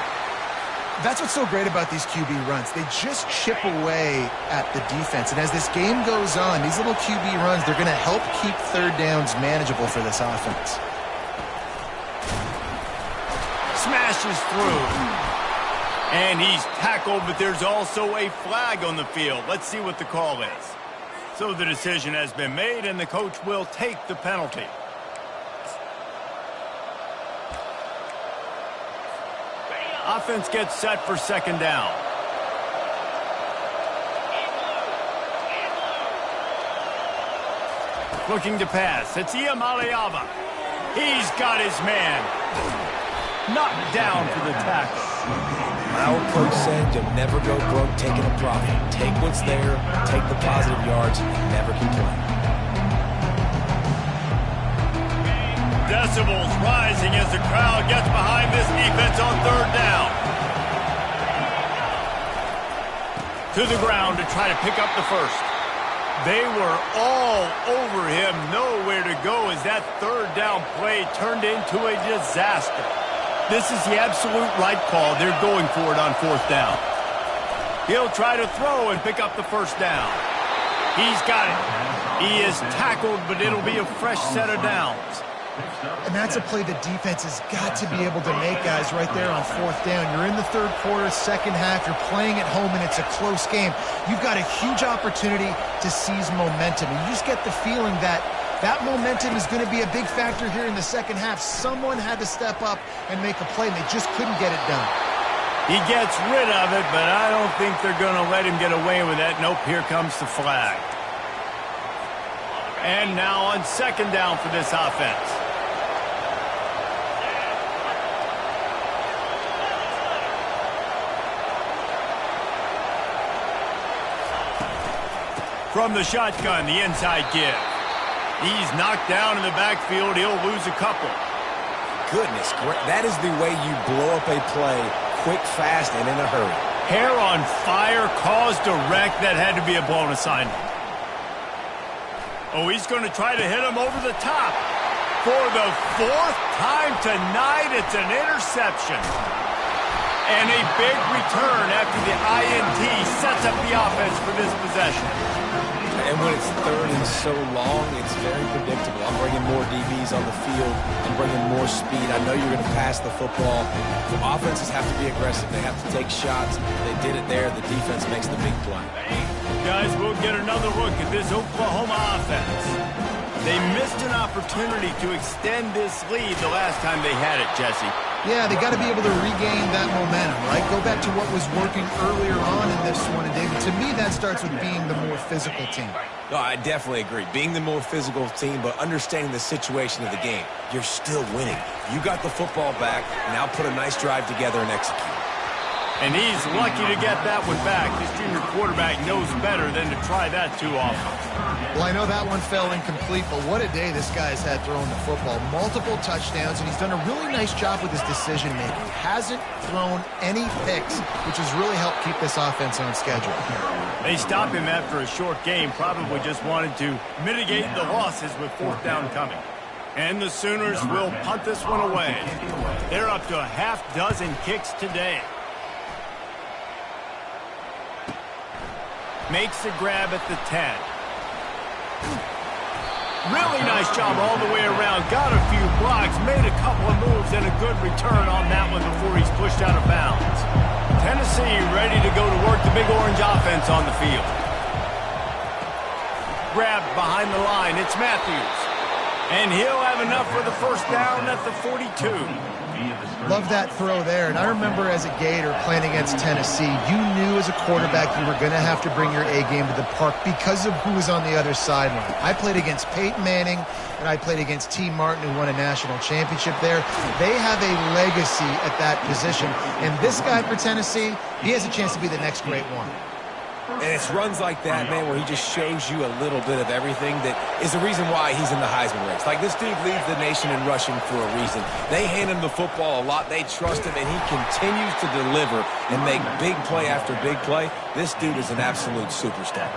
That's what's so great about these QB runs. They just chip away at the defense. And as this game goes on, these little QB runs, they're going to help keep 3rd downs manageable for this offense.
Smashes through. And he's tackled, but there's also a flag on the field. Let's see what the call is. So the decision has been made, and the coach will take the penalty. Offense gets set for 2nd down. looking to pass. It's Iamaleava. He's got his man. Knocked down for the tackle.
My old coach said you'll never go broke taking a profit. Take what's there, take the positive yards, and never complain.
Decibels rising as the crowd gets behind this defense on third down. To the ground to try to pick up the first. They were all over him, nowhere to go as that third down play turned into a disaster. This is the absolute right call. They're going for it on fourth down. He'll try to throw and pick up the first down. He's got it. He is tackled, but it'll be a fresh set of downs.
And that's a play the defense has got to be able to make, guys, right there on fourth down. You're in the third quarter, second half. You're playing at home, and it's a close game. You've got a huge opportunity to seize momentum. And you just get the feeling that that momentum is going to be a big factor here in the second half. Someone had to step up and make a play, and they just couldn't get it done.
He gets rid of it, but I don't think they're going to let him get away with that. Nope, here comes the flag. And now on second down for this offense. From the shotgun, the inside give. He's knocked down in the backfield. He'll lose a couple.
Goodness, that is the way you blow up a play quick, fast, and in a hurry.
Hair on fire, caused a wreck. That had to be a blown assignment. Oh, he's going to try to hit him over the top. For the fourth time tonight, it's an interception. And a big return after the INT sets up the offense for this possession.
And when it's third and so long, it's very predictable. I'm bringing more DBs on the field. I'm bringing more speed. I know you're going to pass the football. The offenses have to be aggressive. They have to take shots. They did it there. The defense makes the big play.
Guys, we'll get another look at this Oklahoma offense. They missed an opportunity to extend this lead the last time they had it, Jesse.
Yeah, they got to be able to regain that momentum, right? Go back to what was working earlier on in this one. And, David, to me, that starts with being the more physical team.
No, I definitely agree. Being the more physical team, but understanding the situation of the game. You're still winning. You got the football back. Now put a nice drive together and execute.
And he's lucky to get that one back. This junior quarterback knows better than to try that too often.
Well, I know that one fell incomplete, but what a day this guy's had throwing the football. Multiple touchdowns, and he's done a really nice job with his decision-making. Hasn't thrown any picks, which has really helped keep this offense on schedule.
They stop him after a short game, probably just wanted to mitigate the losses with fourth down coming. And the Sooners will punt this one away. They're up to a half dozen kicks today. Makes the grab at the 10. Really nice job all the way around. Got a few blocks, made a couple of moves, and a good return on that one before he's pushed out of bounds. Tennessee ready to go to work the Big Orange offense on the field. Grabbed behind the line. It's Matthews. And he'll have enough for the first down at the 42.
Love that throw there. And I remember as a Gator playing against Tennessee, you knew as a quarterback you were going to have to bring your A game to the park because of who was on the other sideline. I played against Peyton Manning, and I played against T. Martin, who won a national championship there. They have a legacy at that position. And this guy for Tennessee, he has a chance to be the next great one.
And it's runs like that, man, where he just shows you a little bit of everything that is the reason why he's in the Heisman race. Like, this dude leads the nation in rushing for a reason. They hand him the football a lot. They trust him, and he continues to deliver and make big play after big play. This dude is an absolute superstar.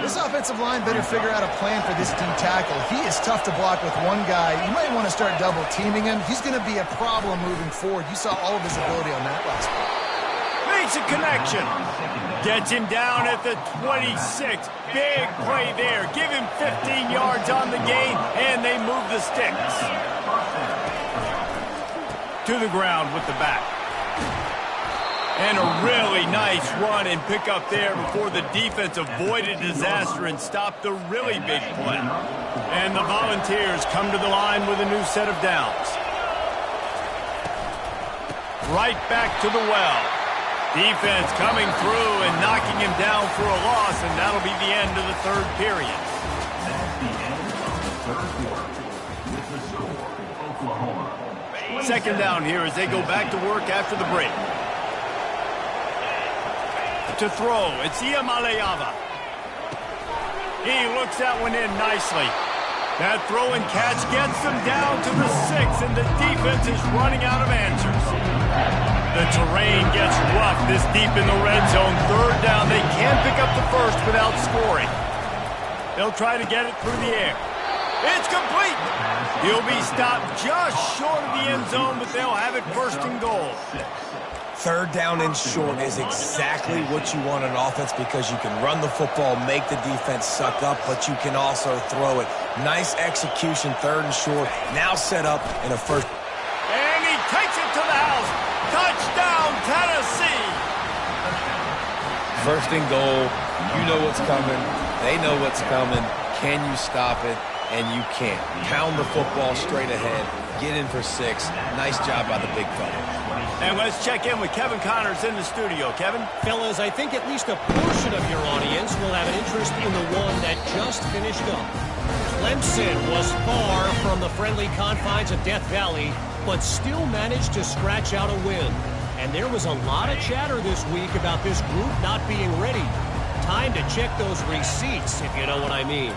This offensive line better figure out a plan for this D tackle. He is tough to block with one guy. You might want to start double teaming him. He's going to be a problem moving forward. You saw all of his ability on that last play.
Makes a connection. Gets him down at the 26. Big play there. Give him 15 yards on the gain, and they move the sticks. To the ground with the back. And a really nice run and pick up there before the defense avoided disaster and stopped the really big play. And the Volunteers come to the line with a new set of downs. Right back to the well. Defense coming through and knocking him down for a loss, and that'll be the end of the third period. Second down here as they go back to work after the break. To throw, it's Iamaleava. He looks that one in nicely. That throw and catch gets them down to the 6, and the defense is running out of answers. The terrain gets rough this deep in the red zone. Third down, they can't pick up the first without scoring. They'll try to get it through the air. It's complete. He'll be stopped just short of the end zone, but they'll have it first and goal.
Third down and short is exactly what you want on offense because you can run the football, make the defense suck up, but you can also throw it. Nice execution, third and short. Now set up in a first.
And he takes it to the house. Touchdown, Tennessee.
First and goal. You know what's coming. They know what's coming. Can you stop it? And you can't. Pound the football straight ahead. Get in for 6. Nice job by the big fella.
And let's check in with Kevin Connors in the studio. Kevin?
Fellas, I think at least a portion of your audience will have an interest in the one that just finished up. Clemson was far from the friendly confines of Death Valley, but still managed to scratch out a win. And there was a lot of chatter this week about this group not being ready. Time to check those receipts, if you know what I mean.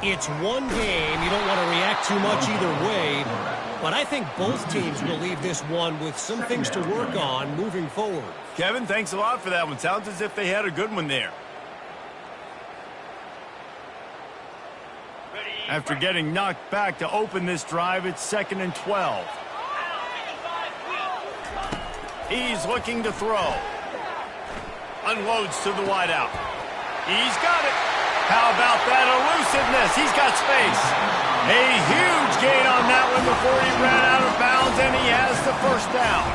It's one game. You don't want to react too much either way. But I think both teams will leave this one with some things to work on moving forward.
Kevin, thanks a lot for that one. Sounds as if they had a good one there. After getting knocked back to open this drive, it's 2nd and 12. He's looking to throw. Unloads to the wideout. He's got it. How about that elusiveness? He's got space. A huge gain on that one before he ran out of bounds, and he has the first down.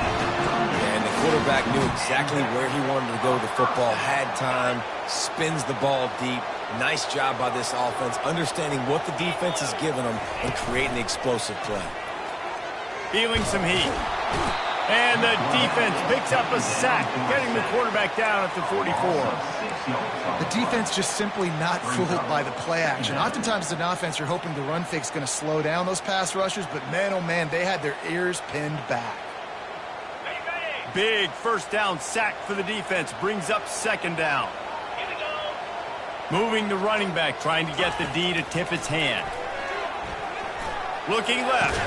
And the quarterback knew exactly where he wanted to go with the football, had time, spins the ball deep. Nice job by this offense, understanding what the defense is giving them and creating the explosive play.
Feeling some heat. And the defense picks up a sack, getting the quarterback down at the 44.
The defense just simply not fooled by the play action. Oftentimes as an offense, you're hoping the run fake's going to slow down those pass rushers, but man, oh man, they had their ears pinned back.
Big first down sack for the defense, brings up 2nd down. Moving the running back, trying to get the D to tip its hand. Looking left.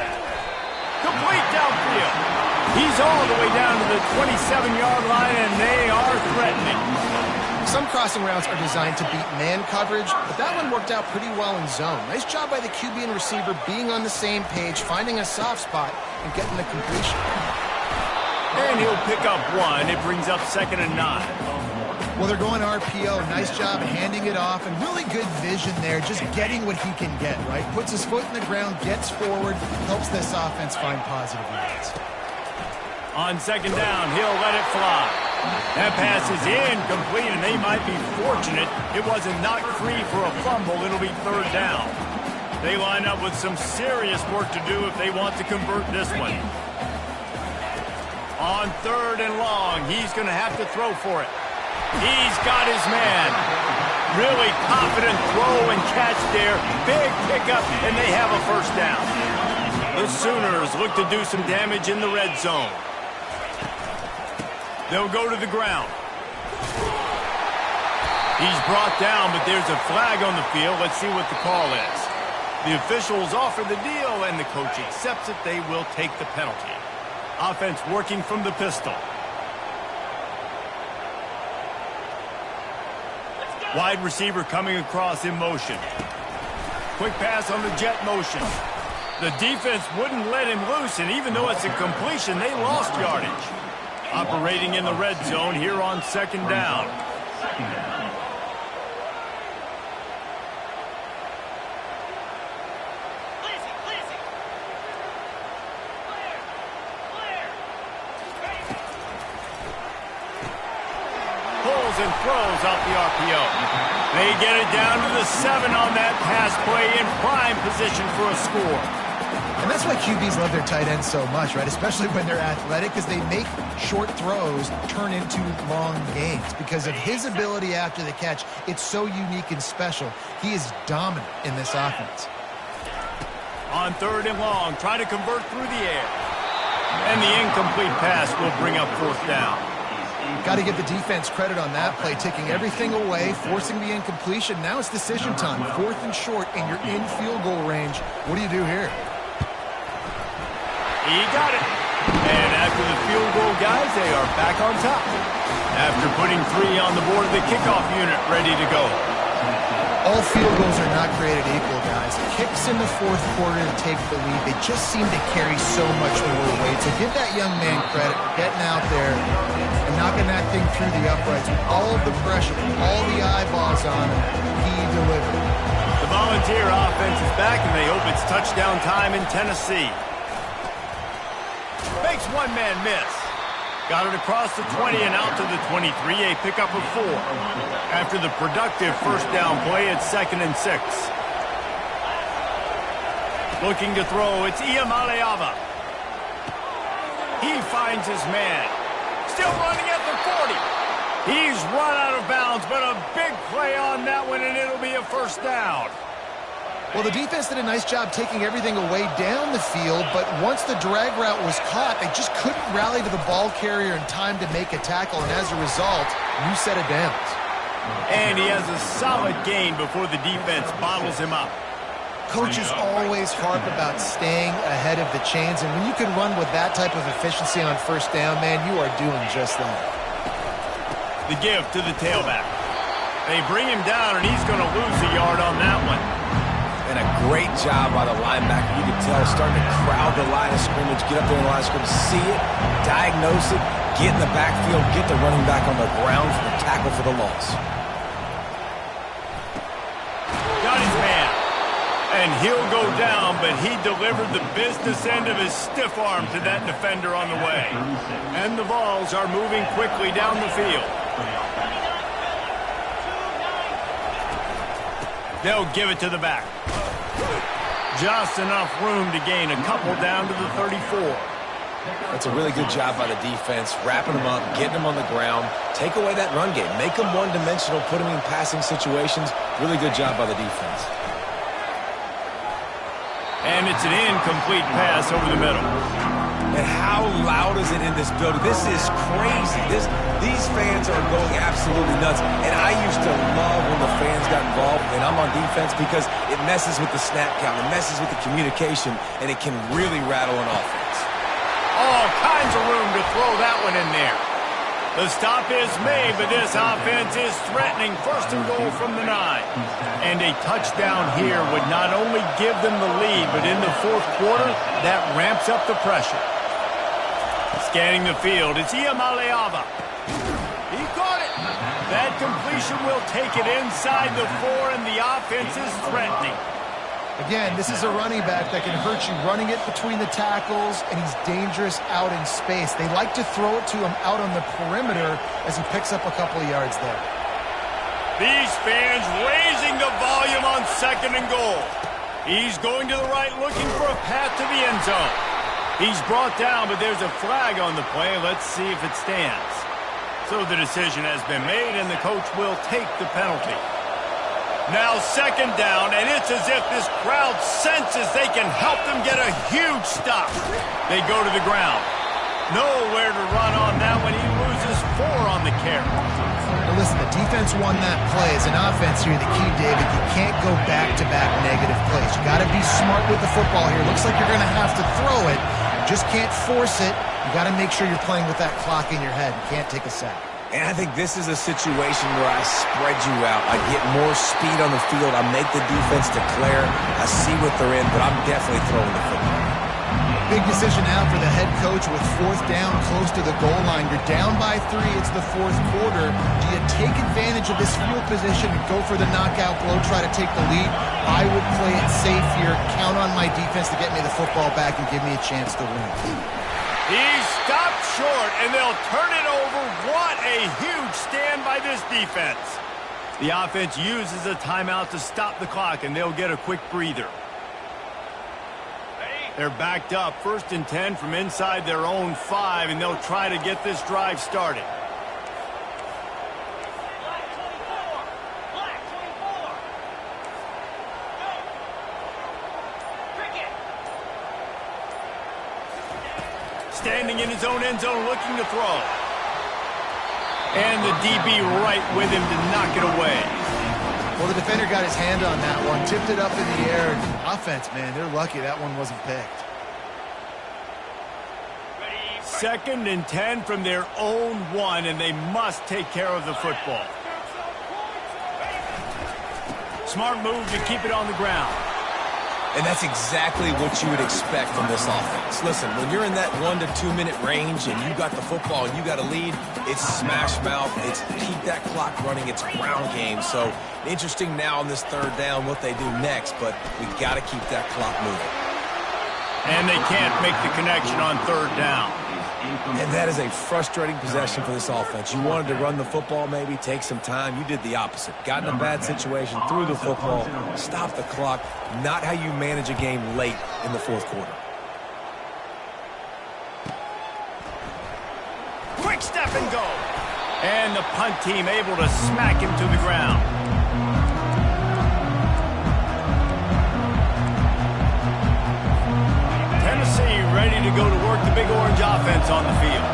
Complete downfield. He's all the way down to the 27-yard line, and they are threatening.
Some crossing routes are designed to beat man coverage, but that one worked out pretty well in zone. Nice job by the QB and receiver being on the same page, finding a soft spot, and getting the completion.
And he'll pick up 1. It brings up 2nd and 9.
Well, they're going RPO. Nice job handing it off, and really good vision there, just getting what he can get, right? Puts his foot in the ground, gets forward, helps this offense find positive yards.
On 2nd down, he'll let it fly. That pass is incomplete, and they might be fortunate it wasn't knocked free for a fumble. It'll be 3rd down. They line up with some serious work to do if they want to convert this one. On 3rd and long, he's going to have to throw for it. He's got his man. Really confident throw and catch there. Big pickup, and they have a first down. The Sooners look to do some damage in the red zone. They'll go to the ground. He's brought down, but there's a flag on the field. Let's see what the call is. The officials offer the deal, and the coach accepts it. They will take the penalty. Offense working from the pistol. Wide receiver coming across in motion. Quick pass on the jet motion. The defense wouldn't let him loose, and even though it's a completion, they lost yardage. Operating in the red zone here on 2nd down. Pulls and throws out the RPO. They get it down to the 7 on that pass play in prime position for a score.
And that's why QBs love their tight ends so much, right? Especially when they're athletic, because they make short throws turn into long gains. Because of his ability after the catch, it's so unique and special. He is dominant in this offense.
On 3rd and long, trying to convert through the air. And the incomplete pass will bring up fourth down.
Got to give the defense credit on that play, taking everything away, forcing the incompletion. Now it's decision time. Fourth and short, and you're in field goal range. What do you do here?
He got it. And after the field goal, guys, they are back on top. After putting 3 on the board, the kickoff unit ready to go.
All field goals are not created equal, guys. Kicks in the fourth quarter to take the lead, they just seem to carry so much more weight. So give that young man credit for getting out there and knocking that thing through the uprights with all of the pressure, all the eyeballs on him. He delivered.
The Volunteer offense is back, and they hope it's touchdown time in Tennessee. Makes one man miss. Got it across the 20 and out to the 23, a pickup of 4. After the productive first down play, it's 2nd and 6. Looking to throw, it's Iamaleava. He finds his man. Still running at the 40. He's run out of bounds, but a big play on that one, and it'll be a first down.
Well, the defense did a nice job taking everything away down the field, but once the drag route was caught, they just couldn't rally to the ball carrier in time to make a tackle, and as a result, new set of downs.
And he has a solid gain before the defense bottles him up.
Coaches always harp about staying ahead of the chains, and when you can run with that type of efficiency on first down, man, you are doing just that.
The give to the tailback. They bring him down, and he's going to lose a yard on that one.
And a great job by the linebacker. You can tell starting to crowd the line of scrimmage, get up there in the line of scrimmage, see it, diagnose it, get in the backfield, get the running back on the ground for the tackle for the loss.
Got his man. And he'll go down, but he delivered the business end of his stiff arm to that defender on the way. And the Vols are moving quickly down the field. They'll give it to the back. Just enough room to gain a couple down to the 34.
That's a really good job by the defense, wrapping them up, getting them on the ground, take away that run game, make them one-dimensional, put them in passing situations. Really good job by the defense.
And it's an incomplete pass over the middle.
And how loud is it in this building? This is crazy. These fans are going absolutely nuts. And I used to love when the fans got involved, and I'm on defense, because it messes with the snap count, it messes with the communication, and it can really rattle an offense.
All kinds of room to throw that one in there. The stop is made, but this offense is threatening. First and goal from the 9. And a touchdown here would not only give them the lead, but in the fourth quarter, that ramps up the pressure. Scanning the field, it's Iamaleava. He caught it. That completion will take it inside the 4, and the offense is threatening.
Again, this is a running back that can hurt you running it between the tackles, and he's dangerous out in space. They like to throw it to him out on the perimeter as he picks up a couple of yards there.
These fans raising the volume on 2nd and goal. He's going to the right, looking for a path to the end zone. He's brought down, but there's a flag on the play. Let's see if it stands. So the decision has been made, and the coach will take the penalty. Now 2nd down, and it's as if this crowd senses they can help them get a huge stop. They go to the ground. Nowhere to run on that one. He loses 4 on the carry.
Now listen, the defense won that play. As an offense here, the key, David, you can't go back-to-back negative plays. You got to be smart with the football here. Looks like you're going to have to throw it. You just can't force it. You got to make sure you're playing with that clock in your head. You can't take a sack.
And I think this is a situation where I spread you out. I get more speed on the field. I make the defense declare. I see what they're in, but I'm definitely throwing the football.
Big decision now for the head coach with 4th down close to the goal line. You're down by 3. It's the 4th quarter. Do you take advantage of this field position and go for the knockout blow, try to take the lead? I would play it safe here. Count on my defense to get me the football back and give me a chance to win.
He stopped short, and they'll turn it over. What a huge stand by this defense. The offense uses a timeout to stop the clock, and they'll get a quick breather. They're backed up, 1st and 10 from inside their own 5, and they'll try to get this drive started. Standing in his own end zone looking to throw. And the DB right with him to knock it away.
Well, the defender got his hand on that one, tipped it up in the air. Offense, man, they're lucky that one wasn't picked.
2nd and 10 from their own 1, and they must take care of the football. Smart move to keep it on the ground.
And that's exactly what you would expect from this offense. Listen, when you're in that 1 to 2 minute range and you got the football and you got a lead, it's smash mouth, it's keep that clock running, it's ground game. So interesting now on this 3rd down what they do next, but we got to keep that clock moving.
And they can't make the connection on 3rd down.
And that is a frustrating possession for this offense. You wanted to run the football, maybe take some time. You did the opposite. Got in a bad situation, threw the football, stopped the clock. Not how you manage a game late in the 4th quarter.
Quick step and go. And the punt team able to smack him to the ground. Tennessee ready to go to work the Big Orange offense on the field.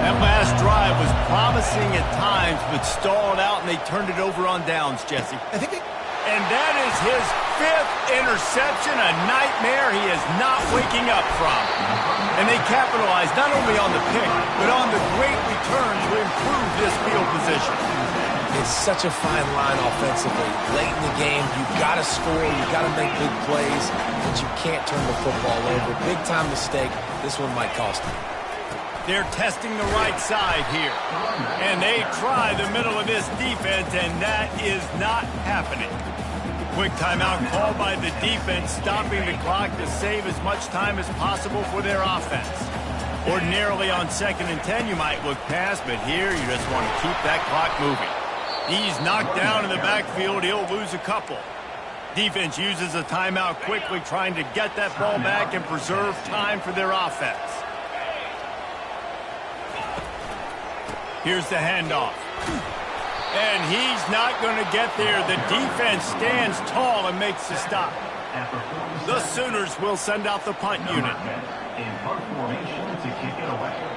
That last drive was promising at times, but stalled out, and they turned it over on downs, Jesse. And that is his 5th interception, a nightmare he is not waking up from. And they capitalized not only on the pick, but on the great return to improve this field position.
It's such a fine line offensively. Late in the game, you've got to score, you've got to make big plays, but you can't turn the football over. Big-time mistake. This one might cost them.
They're testing the right side here. And they try the middle of this defense, and that is not happening. Quick timeout called by the defense, stopping the clock to save as much time as possible for their offense. Ordinarily on 2nd and 10, you might look past, but here you just want to keep that clock moving. He's knocked down in the backfield. He'll lose a couple. Defense uses a timeout quickly, trying to get that ball back and preserve time for their offense. Here's the handoff. And he's not going to get there. The defense stands tall and makes the stop. The Sooners will send out the punt unit.
In punt formation to kick it away.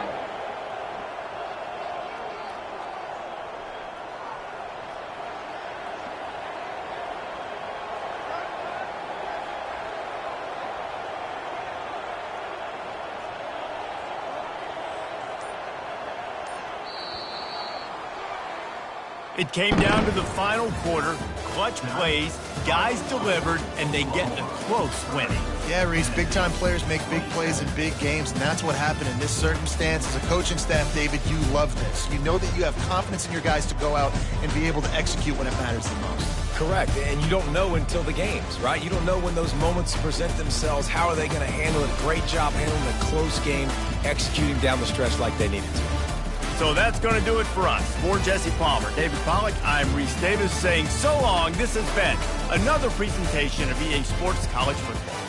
It came down to the final quarter. Clutch plays, guys delivered, and they get a close winning.
Yeah, Reese, big-time players make big plays in big games, and that's what happened in this circumstance. As a coaching staff, David, you love this. You know that you have confidence in your guys to go out and be able to execute when it matters the most.
Correct, and you don't know until the games, right? You don't know when those moments present themselves. How are they going to handle it? Great job handling a close game, executing down the stretch like they needed to.
So that's going to do it for us. For Jesse Palmer, David Pollack, I'm Reese Davis saying so long. This has been another presentation of EA Sports College Football.